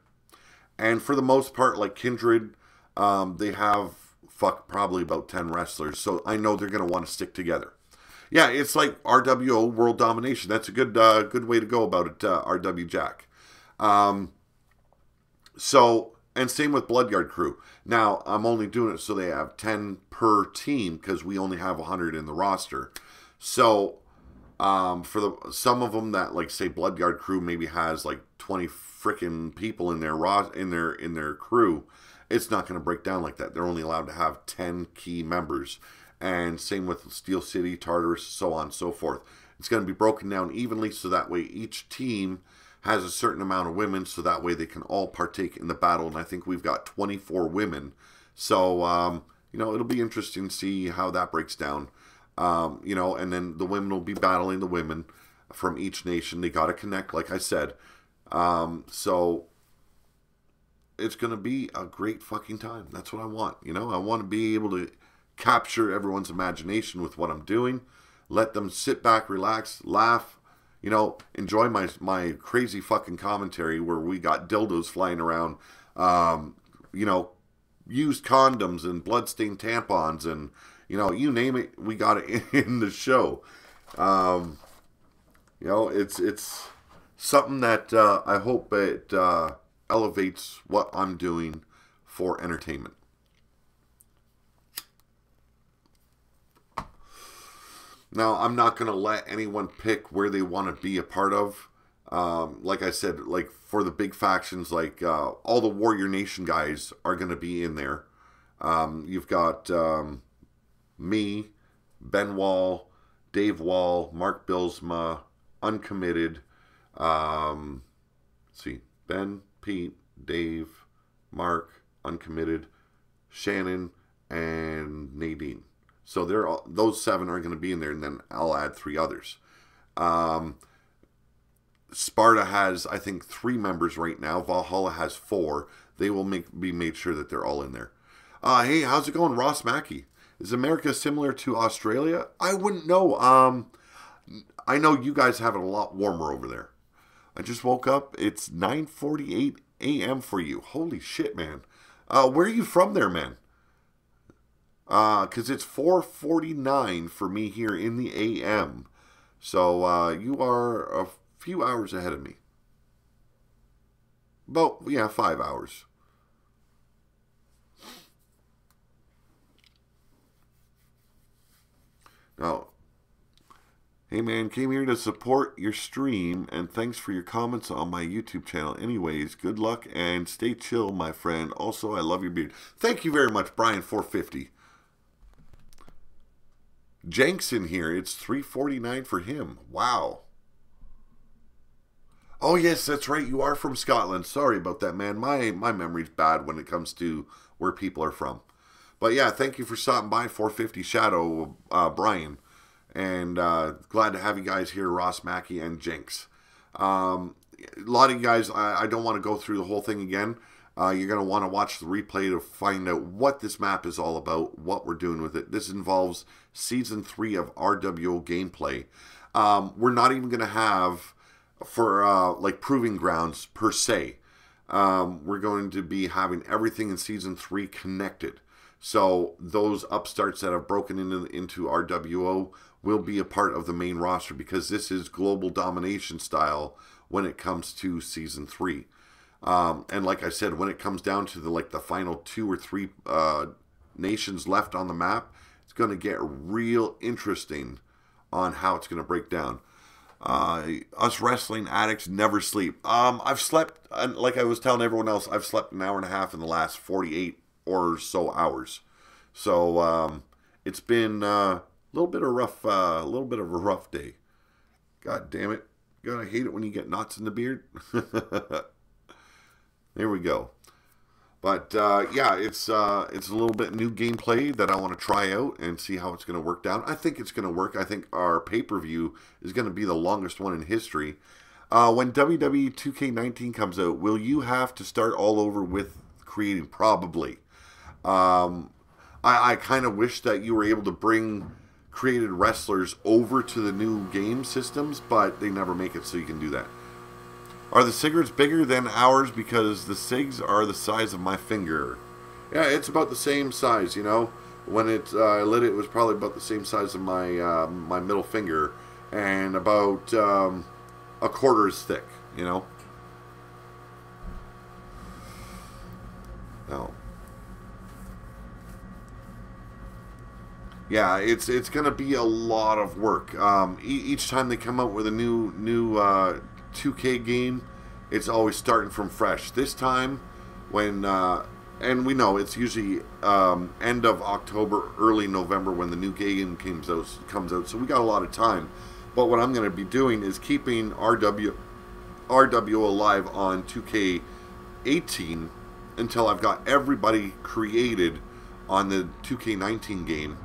and for the most part, like Kindred, they have probably about 10 wrestlers. So I know they're going to want to stick together. Yeah, it's like RWO World Domination. That's a good way to go about it. RW Jack. And same with Bloodyard Crew. Now, I'm only doing it so they have 10 per team because we only have 100 in the roster. So, for some of them that, like, say, Bloodyard Crew maybe has, like, 20 freaking people in their crew, it's not going to break down like that. They're only allowed to have 10 key members. And same with Steel City, Tartarus, so on and so forth. It's going to be broken down evenly so that way each team has a certain amount of women, so that way they can all partake in the battle. And I think we've got 24 women. So, it'll be interesting to see how that breaks down. And then the women will be battling the women from each nation. They got to connect, like I said. So it's going to be a great fucking time. That's what I want. I want to be able to capture everyone's imagination with what I'm doing. Let them sit back, relax, laugh. Enjoy my crazy fucking commentary where we got dildos flying around, used condoms and bloodstained tampons and, you name it, we got it in the show. It's something that I hope it elevates what I'm doing for entertainment. Now, I'm not going to let anyone pick where they want to be a part of. Like I said, like for the big factions, like all the Warrior Nation guys are going to be in there. You've got me, Ben Wall, Dave Wall, Mark Bilsma, Uncommitted. Let's see, Ben, Pete, Dave, Mark, Uncommitted, Shannon, and Nadine. So those 7 are going to be in there, and then I'll add 3 others. Sparta has, I think, 3 members right now. Valhalla has 4. They will be made sure that they're all in there. Hey, how's it going, Ross Mackey? Is America similar to Australia? I wouldn't know. I know you guys have it a lot warmer over there. I just woke up. It's 9:48 a.m. for you. Holy shit, man. Where are you from there, man? Because it's 4:49 for me here in the AM. So, you are a few hours ahead of me. About, 5 hours. Now, hey man, came here to support your stream, and thanks for your comments on my YouTube channel. Anyways, good luck and stay chill, my friend. Also, I love your beard. Thank you very much, Brian450. Jenks in here. It's 3:49 for him. Wow. Oh, yes, that's right. You are from Scotland. Sorry about that, man. My memory's bad when it comes to where people are from. But, yeah, thank you for stopping by, 450 Shadow, Brian. And glad to have you guys here, Ross Mackey and Jenks. A lot of you guys, I don't want to go through the whole thing again. You're going to want to watch the replay to find out what this map is all about, what we're doing with it. This involves Season 3 of RWO gameplay. We're not even going to have, for proving grounds per se, we're going to be having everything in Season 3 connected. So those upstarts that have broken into RWO will be a part of the main roster because this is global domination style when it comes to Season 3. And like I said, when it comes down to the final 2 or 3 nations left on the map, it's going to get real interesting on how it's going to break down. Us wrestling addicts never sleep. I've slept, like I was telling everyone else, I've slept an hour and a half in the last 48 or so hours. So it's been a little bit of a rough day. God damn it! You gotta hate it when you get knots in the beard. There we go. But yeah, it's a little bit new gameplay that I want to try out and see how it's going to work down. I think it's going to work. I think our pay-per-view is going to be the longest one in history. When WWE 2K19 comes out, will you have to start all over with creating? Probably. I kind of wish that you were able to bring created wrestlers over to the new game systems, but they never make it so you can do that. Are the cigarettes bigger than ours? Because the cigs are the size of my finger. Yeah, it's about the same size, you know. When I lit it, it was probably about the same size of my my middle finger, and about a quarter as thick, you know. No. Yeah, it's gonna be a lot of work. Each time they come out with a new 2K game, it's always starting from fresh. This time, when and we know it's usually end of October, early November when the new game comes out. So we got a lot of time. But what I'm going to be doing is keeping RW alive on 2K18 until I've got everybody created on the 2K19 game.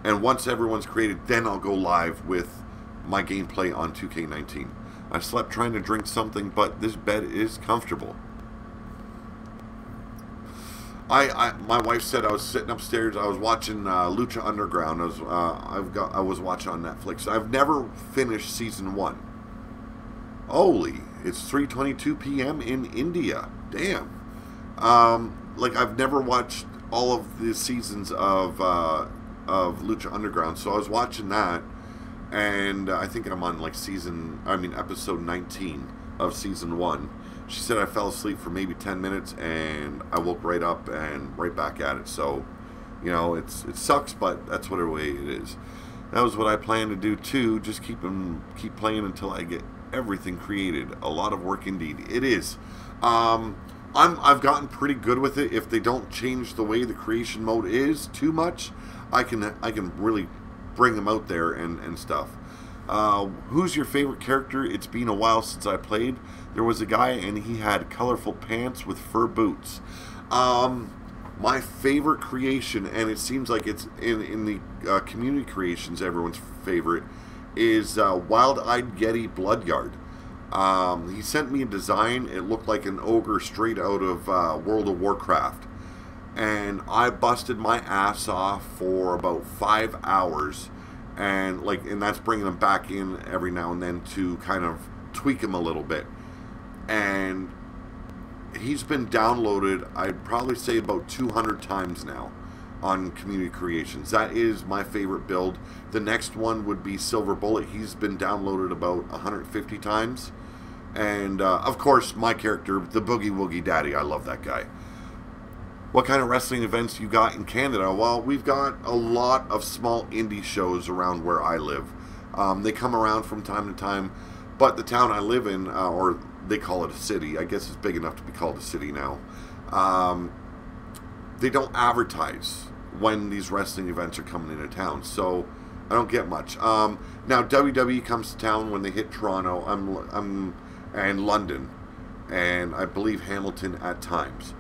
And once everyone's created, then I'll go live with my gameplay on 2K19. I slept trying to drink something, but this bed is comfortable. My wife said I was sitting upstairs. I was watching Lucha Underground. I was watching on Netflix. I've never finished season 1. Holy, it's 3:22 p.m. in India. Damn. Like I've never watched all of the seasons of Lucha Underground, so I was watching that, and I think I'm on like episode 19 of season 1. She said I fell asleep for maybe 10 minutes, and I woke right up and right back at it. So, you know, it sucks, but that's what the way it is. That was what I plan to do too. Just keep playing until I get everything created. A lot of work indeed. It is. I've gotten pretty good with it. If they don't change the way the creation mode is too much, I can really bring them out there and stuff. Who's your favorite character? It's been a while since I played. There was a guy and he had colorful pants with fur boots. My favorite creation, and it seems like it's in the community creations, everyone's favorite, is Wild-Eyed Yeti Bloodyard. He sent me a design. It looked like an ogre straight out of World of Warcraft. And I busted my ass off for about 5 hours. And that's bringing him back in every now and then to kind of tweak him a little bit. And he's been downloaded, I'd probably say about 200 times now on community creations. That is my favorite build. The next one would be Silver Bullet. He's been downloaded about 150 times. And of course, my character, the Boogie Woogie Daddy. I love that guy. What kind of wrestling events you got in Canada? Well, we've got a lot of small indie shows around where I live. They come around from time to time, but the town I live in, or they call it a city, I guess it's big enough to be called a city now, they don't advertise when these wrestling events are coming into town, so I don't get much. Now, WWE comes to town when they hit Toronto and London, and I believe Hamilton at times.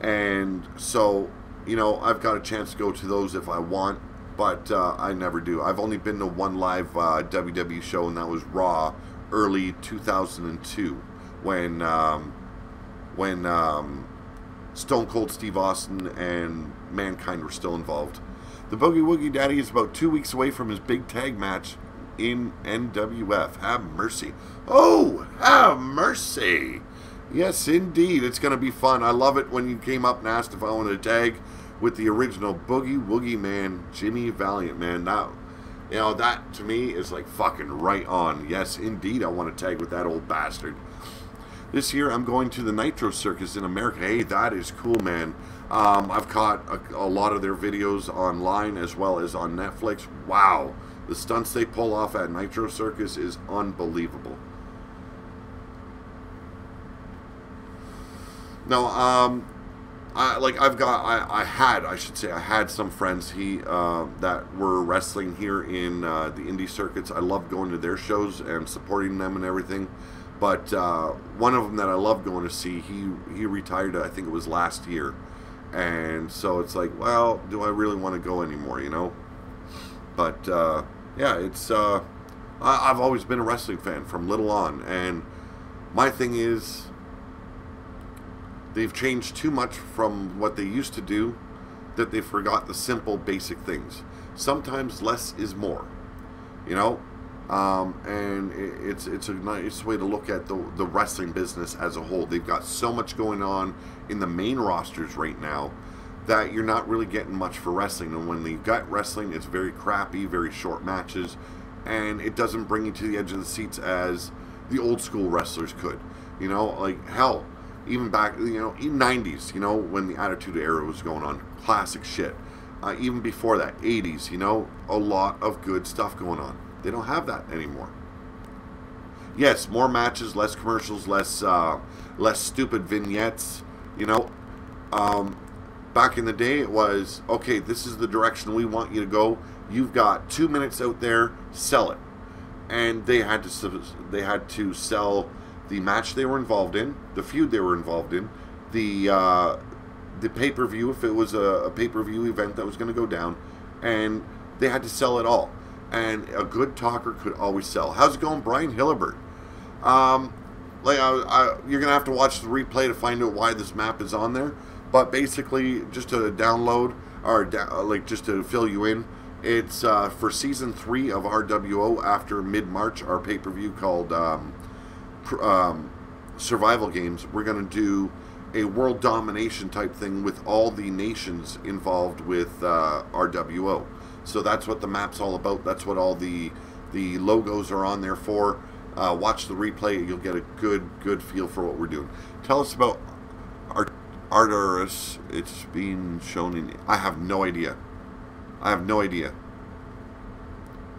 And so, you know, I've got a chance to go to those if I want, but I never do. I've only been to one live WWE show, and that was Raw, early 2002, when Stone Cold Steve Austin and Mankind were still involved. The Boogie Woogie Daddy is about 2 weeks away from his big tag match in NWF. Have mercy. Oh, have mercy. Yes, indeed. It's going to be fun. I love it when you came up and asked if I wanted to tag with the original Boogie Woogie Man, Jimmy Valiant, man. Now, you know, that to me is like fucking right on. Yes, indeed, I want to tag with that old bastard. This year, I'm going to the Nitro Circus in America. Hey, that is cool, man. I've caught a lot of their videos online as well as on Netflix. Wow. The stunts they pull off at Nitro Circus is unbelievable. No, I had some friends that were wrestling here in the indie circuits. I loved going to their shows and supporting them and everything. But one of them that I love going to see, he retired, I think it was last year. And so it's like, well, do I really want to go anymore, you know? But yeah, it's I've always been a wrestling fan from little on, and my thing is they've changed too much from what they used to do that they forgot the simple, basic things. Sometimes less is more, you know, and it's a nice way to look at the wrestling business as a whole. They've got so much going on in the main rosters right now that you're not really getting much for wrestling. And when you've got wrestling, it's very crappy, very short matches, and it doesn't bring you to the edge of the seats as the old school wrestlers could. You know, like, hell, even back, you know, in 90s, you know, when the Attitude Era was going on, classic shit. Even before that, 80s, you know, a lot of good stuff going on. They don't have that anymore. Yes, more matches, less commercials, less stupid vignettes, you know. Back in the day, it was, okay, this is the direction we want you to go. You've got 2 minutes out there, sell it. And they had to sell the match they were involved in, the feud they were involved in, the pay-per-view, if it was a pay-per-view event that was going to go down, and they had to sell it all. And a good talker could always sell. How's it going, Brian Hillebert? You're going to have to watch the replay to find out why this map is on there. But basically, just to download, or just to fill you in, it's for Season 3 of RWO after mid-March, our pay-per-view called Survival Games. We're going to do a world domination type thing with all the nations involved with RWO. So that's what the map's all about. That's what all the logos are on there for. Watch the replay. You'll get a good feel for what we're doing. Tell us about Arturus. It's being shown in... I have no idea.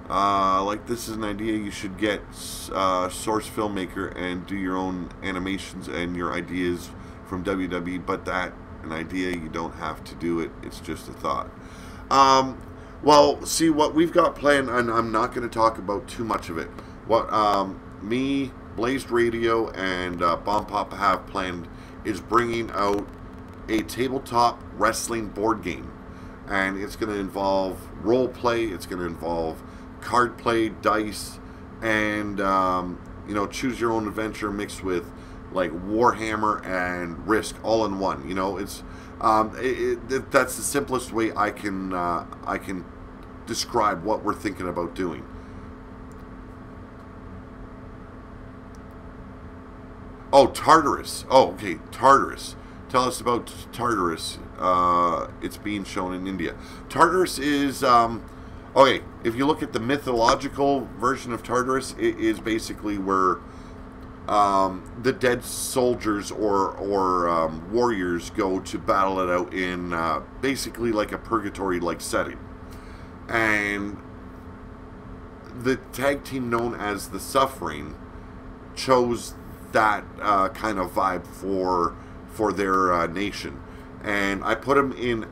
Like, this is an idea. You should get Source Filmmaker and do your own animations and your ideas from WWE, but an idea, you don't have to do it. It's just a thought. Well, see, what we've got planned, and I'm not going to talk about too much of it. What me, Blazed Radio, and Bombpop have planned is bringing out a tabletop wrestling board game. And it's going to involve role play, it's going to involve card play, dice, and, you know, choose your own adventure mixed with, like, Warhammer and Risk all in one. You know, it's that's the simplest way I can describe what we're thinking about doing. Oh, Tartarus. Oh, okay, Tartarus. Tell us about Tartarus. It's being shown in India. Tartarus is okay. If you look at the mythological version of Tartarus, it is basically where the dead soldiers or warriors go to battle it out in basically like a purgatory-like setting. And the tag team known as the Suffering chose that kind of vibe for their nation. And I put them in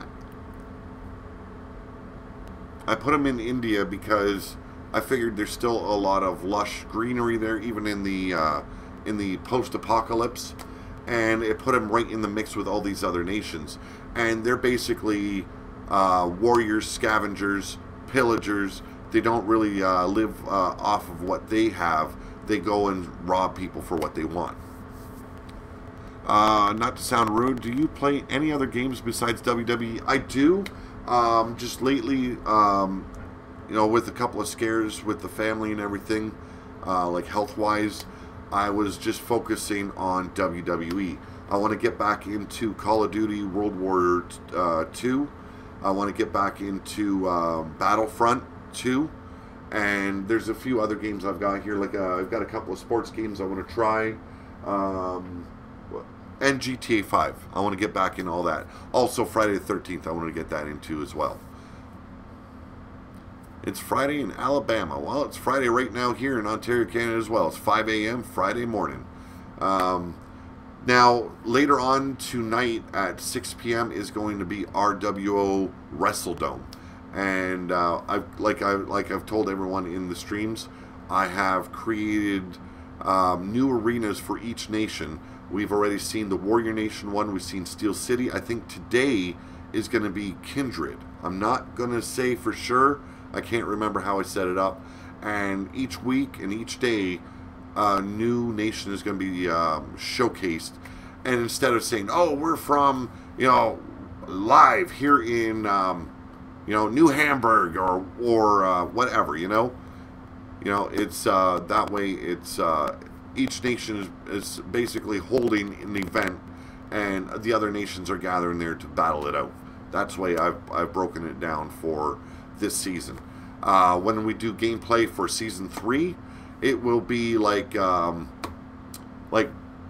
India because I figured there's still a lot of lush greenery there, even in the post-apocalypse, and it put them right in the mix with all these other nations. And they're basically warriors, scavengers, pillagers. They don't really live off of what they have. They go and rob people for what they want. Not to sound rude, do you play any other games besides WWE? I do. Just lately, you know, with a couple of scares with the family and everything, like health-wise, I was just focusing on WWE. I want to get back into Call of Duty World War II. I want to get back into Battlefront 2. And there's a few other games I've got here. Like I've got a couple of sports games I want to try. And GTA 5. I want to get back in all that. Also, Friday the 13th, I want to get that into as well. It's Friday in Alabama. Well, it's Friday right now here in Ontario, Canada as well. It's 5 a.m. Friday morning. Now, later on tonight at 6 p.m. is going to be RWO WrestleDome. And I've told everyone in the streams, I have created new arenas for each nation. We've already seen the Warrior Nation one. We've seen Steel City. I think today is going to be Kindred. I'm not going to say for sure. I can't remember how I set it up. and each week and each day, a new nation is going to be showcased. And instead of saying, "Oh, we're from live here in New Hamburg or whatever," it's that way. It's each nation is basically holding an event, and the other nations are gathering there to battle it out. That's the way I've broken it down for this season. When we do gameplay for season 3, it will be like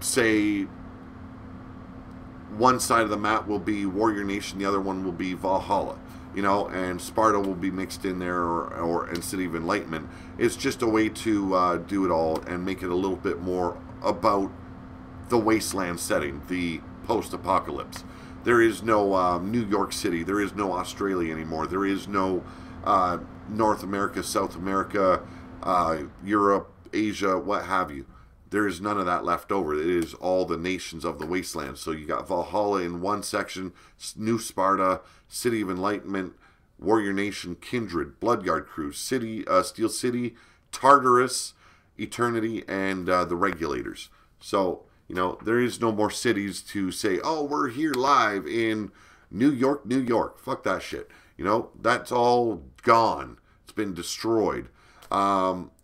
say, one side of the map will be Warrior Nation, the other one will be Valhalla, and Sparta will be mixed in there, and City of Enlightenment. It's just a way to do it all and make it a little bit more about the wasteland setting, the post-apocalypse. There is no New York City, there is no Australia anymore, there is no North America, South America, Europe, Asia, what have you. There is none of that left over. It is all the nations of the wasteland. So you got Valhalla in one section, New Sparta, City of Enlightenment, Warrior Nation, Kindred, Bloodguard Crew, Steel City, Tartarus, Eternity, and the Regulators. So, there is no more cities to say, "Oh, we're here live in New York, New York." Fuck that shit. That's all gone. It's been destroyed.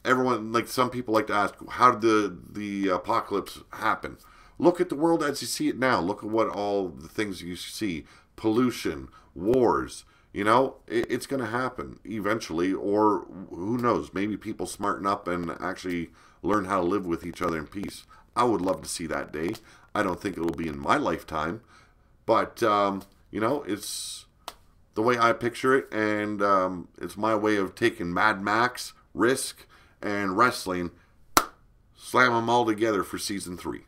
Everyone, like some people like to ask, how did the apocalypse happen? Look at the world as you see it now. Look at what all the things you see. Pollution, wars, it's going to happen eventually, or who knows, maybe people smarten up and actually learn how to live with each other in peace. I would love to see that day. I don't think it'll be in my lifetime, but, it's the way I picture it, and it's my way of taking Mad Max, Risk, and wrestling, slam them all together for season 3.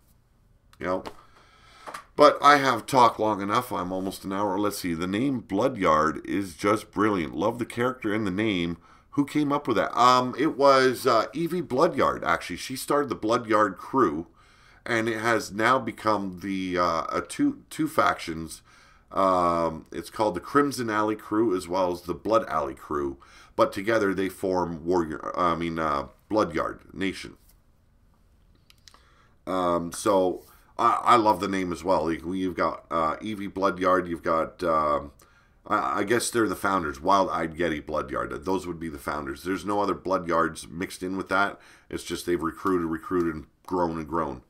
But I have talked long enough. I'm almost an hour. Let's see. The name Bloodyard is just brilliant. Love the character and the name. Who came up with that? It was Evie Bloodyard, actually. She started the Bloodyard crew, and it has now become the two factions. It's called the Crimson Alley Crew as well as the Blood Alley Crew. But together they form Bloodyard Nation. So I love the name as well. You've got Evie Bloodyard. You've got, I guess they're the founders. Wild-Eyed Yeti Bloodyard. Those would be the founders. There's no other Bloodyards mixed in with that. It's just they've recruited, and grown.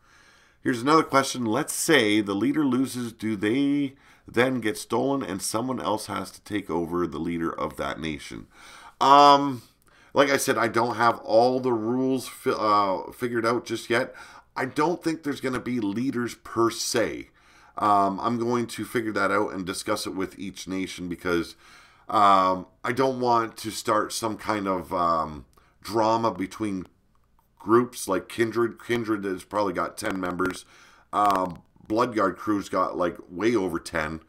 Here's another question. Let's say the leader loses. Do they then get stolen and someone else has to take over the leader of that nation? Like I said, I don't have all the rules figured out just yet. I don't think there's going to be leaders per se. I'm going to figure that out and discuss it with each nation because I don't want to start some kind of drama between groups like Kindred. Kindred has probably got 10 members. Bloodguard Crew's got like way over 10.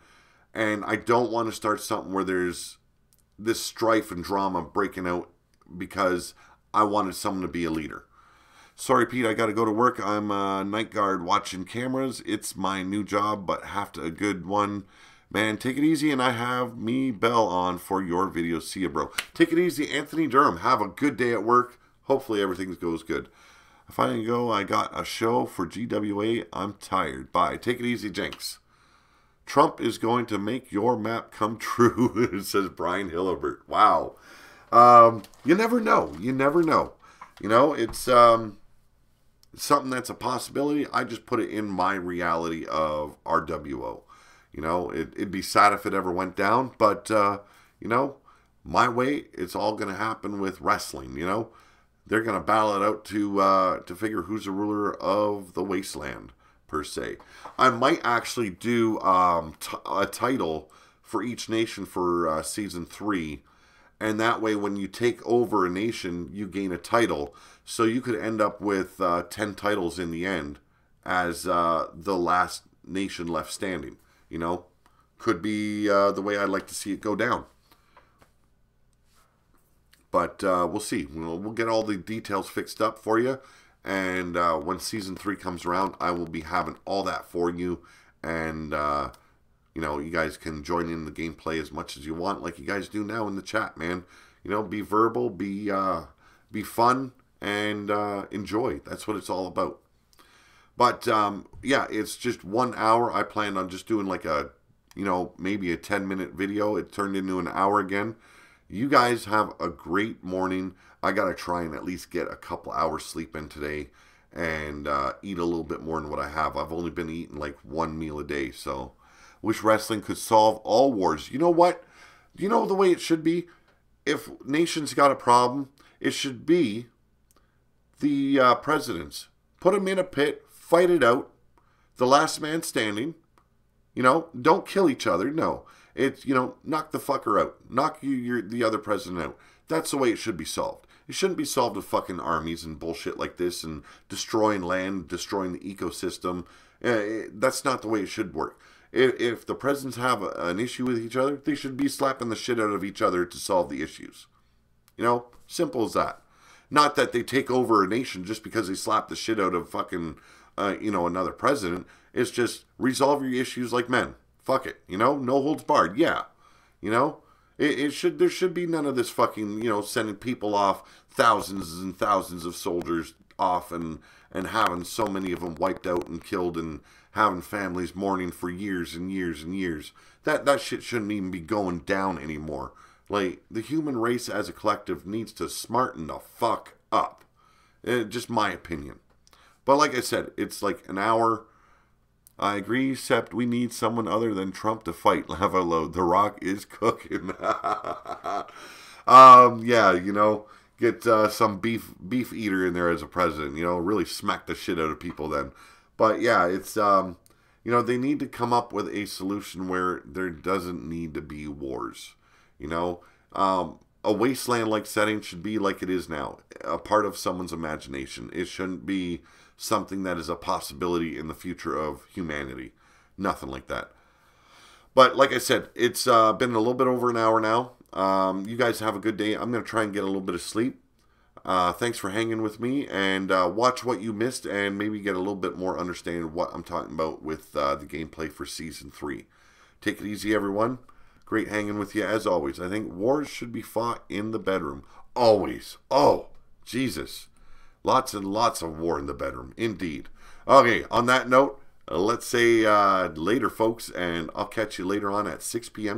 And I don't want to start something where there's this strife and drama breaking out because I wanted someone to be a leader. Sorry, Pete, I got to go to work. I'm a night guard watching cameras. It's my new job, but a good one. Man, take it easy, and I have me Bell on for your video. See ya, bro. Take it easy, Anthony Durham. Have a good day at work. Hopefully everything goes good. If I go, I got a show for GWA. I'm tired. Bye. Take it easy, Jenks. Trump is going to make your map come true, says Brian Hillebert. Wow. You never know. You never know. It's something that's a possibility. I just put it in my reality of RWO. It'd be sad if it ever went down, but, my way, it's all going to happen with wrestling, They're going to battle it out to figure who's the ruler of the wasteland, per se. I might actually do a title for each nation for Season 3, and that way when you take over a nation, you gain a title. So you could end up with 10 titles in the end as the last nation left standing. Could be the way I'd like to see it go down. But we'll see. We'll get all the details fixed up for you. And when Season 3 comes around, I will be having all that for you. And, you guys can join in the gameplay as much as you want, like you guys do now in the chat, man. Be verbal, be be fun, and enjoy. That's what it's all about. But yeah, it's just 1 hour. I planned on just doing like a, maybe a 10-minute video. It turned into an hour again. You guys have a great morning. I got to try and at least get a couple hours sleep in today and eat a little bit more than what I have. I've only been eating like one meal a day, so wish wrestling could solve all wars. You know what? You know the way it should be? If nations got a problem, it should be the presidents. Put them in a pit, fight it out. The last man standing. Don't kill each other. No. It's, knock the fucker out. Knock the other president out. That's the way it should be solved. It shouldn't be solved with fucking armies and bullshit like this and destroying land, destroying the ecosystem. That's not the way it should work. If the presidents have an issue with each other, they should be slapping the shit out of each other to solve the issues. Simple as that. Not that they take over a nation just because they slap the shit out of fucking, another president. It's just resolve your issues like men. Fuck it. No holds barred. Yeah. There should be none of this fucking, sending people off, thousands and thousands of soldiers off and having so many of them wiped out and killed and having families mourning for years and years and years. That shit shouldn't even be going down anymore. Like, the human race as a collective needs to smarten the fuck up. Just my opinion. But like I said, it's like an hour. I agree, except we need someone other than Trump to fight Lava Load. The Rock is cooking. Yeah, get some beef eater in there as a president. Really smack the shit out of people then. But yeah, it's they need to come up with a solution where there doesn't need to be wars. A wasteland-like setting should be like it is now, a part of someone's imagination. It shouldn't be something that is a possibility in the future of humanity. Nothing like that. But like I said, it's been a little bit over an hour now. You guys have a good day. I'm going to try and get a little bit of sleep. Thanks for hanging with me, and watch what you missed and maybe get a little bit more understanding of what I'm talking about with the gameplay for Season 3. Take it easy, everyone. Great hanging with you as always. I think wars should be fought in the bedroom. Always. Oh, Jesus. Lots and lots of war in the bedroom. Indeed. Okay, on that note, let's say later, folks, and I'll catch you later on at 6 p.m.